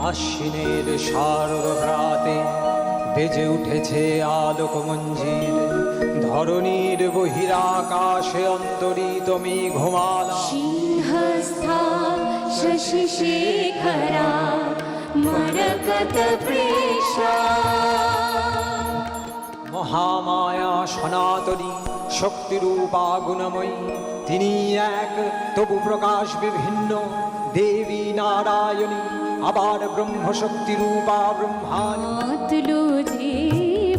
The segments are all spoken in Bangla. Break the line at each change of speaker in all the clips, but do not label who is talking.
আশ্বিনের শারদ প্রাতে বেজে উঠেছে আলোক মঞ্জিল, ধরণীর বহিরাকাশে অন্তরিত মেঘমালা।
সিংহস্থা শশিশেখরা মরকত প্রেষা,
মহামায়া সনাতনী শক্তিরূপা গুণময়ী, তিনি এক তবু প্রকাশ বিভিন্ন, দেবী নারায়ণী আবার ব্রহ্মশক্তি রূপা ব্রহ্মাণী।
আতলো যে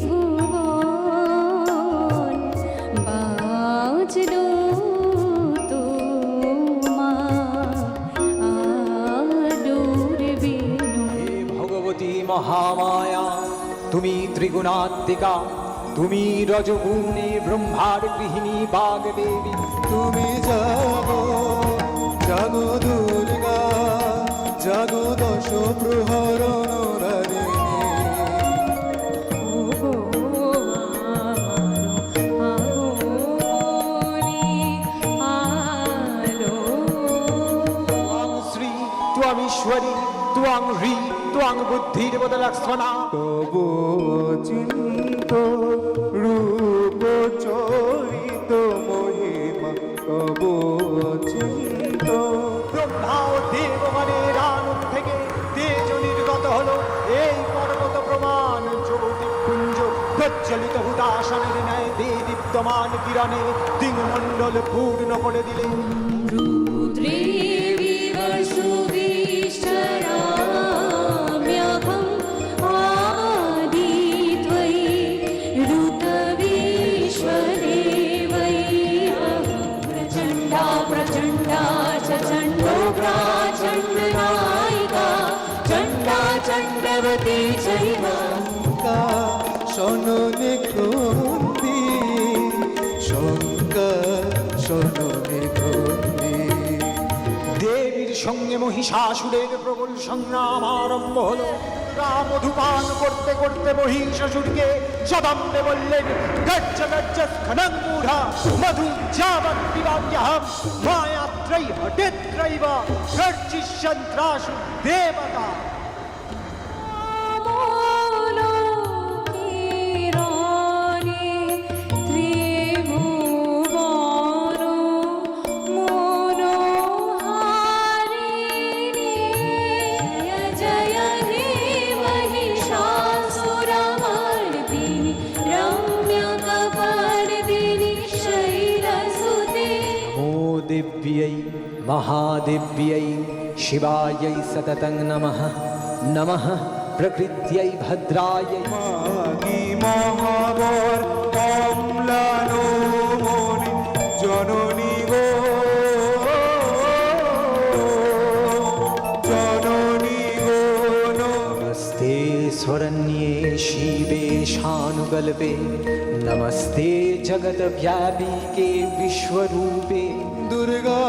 ভুবন বাজলো তোমার আলোর বেণু।
হে ভগবতী মহামায়া, তুমি ত্রিগুণাত্মিকা, তুমি রজগুণে ব্রহ্মার গৃহিণী বাগদেবী।
তুমি জাগো জাগো দুর্গা, জাগো দশ প্রহর নারিণী।
ওগো আমারো আগমনী আলো।
ত্বং শ্রী ত্বং ঈশ্বরী ত্বং হ্রি ত্বং বুদ্ধির বদলক্ষণা।
তব চিন্ত রূপ চরিত মহিমা, তব চিন্ত।
ব্রহ্মা ও দেবগণের আনন্দ থেকে তেজ নির্গত হলো এই পর্বত প্রমাণ জ্যোতিপুঞ্জ, প্রজ্বলিত হুদাসনের ন্যায় দীপ্তমান কিরণে দিঙ্গমণ্ডল পূর্ণ করে দিলেন।
রুদ্রে বিবশুবিষ্টরাম্যহং আদিত্বয়ি ঋতবিশ্বদেবৈরহং। প্রচণ্ডা প্রচণ্ডা চ চণ্ডোগ্রাচণ্ডনায়িকা, চণ্ডা চণ্ডবতী চৈব।
শোননে ক্রন্তি শঙ্কর, শোননে ক্রন্তি।
দেবীর সঙ্গে মহিষাসুরের প্রবল সংগ্রাম আরম্ভ হলো। রাম মধুপান করতে করতে মহিষাসুরকে সদম্বে বললেন, গচ্ছ গচ্ছ স্খনং মূঢ়া মধু যাবৎ পিবাম্যহম, মায়াত্রৈব হঠেত্রৈব গর্জিষ্যন্ত্রাসু দেবতা।
আমোলোকিরণে ত্রিভুবন মনোহারিণী, জয় হে মহিষাসুরমর্দিনী, রম্যকपर्दिनी शैलसुते।
नमो दिव्यै महादिव्यै शिवायै सततं नमः। नमः प्रकृत्यै भद्रायै।
মাগি মহাবর কমলানো মনি জননী গো, জননী গো।
नमस्ते स्वरण्ये शिवे शानुकल्पे, नमस्ते जगद्व्यापिके विश्वरूपे।
দুর্গা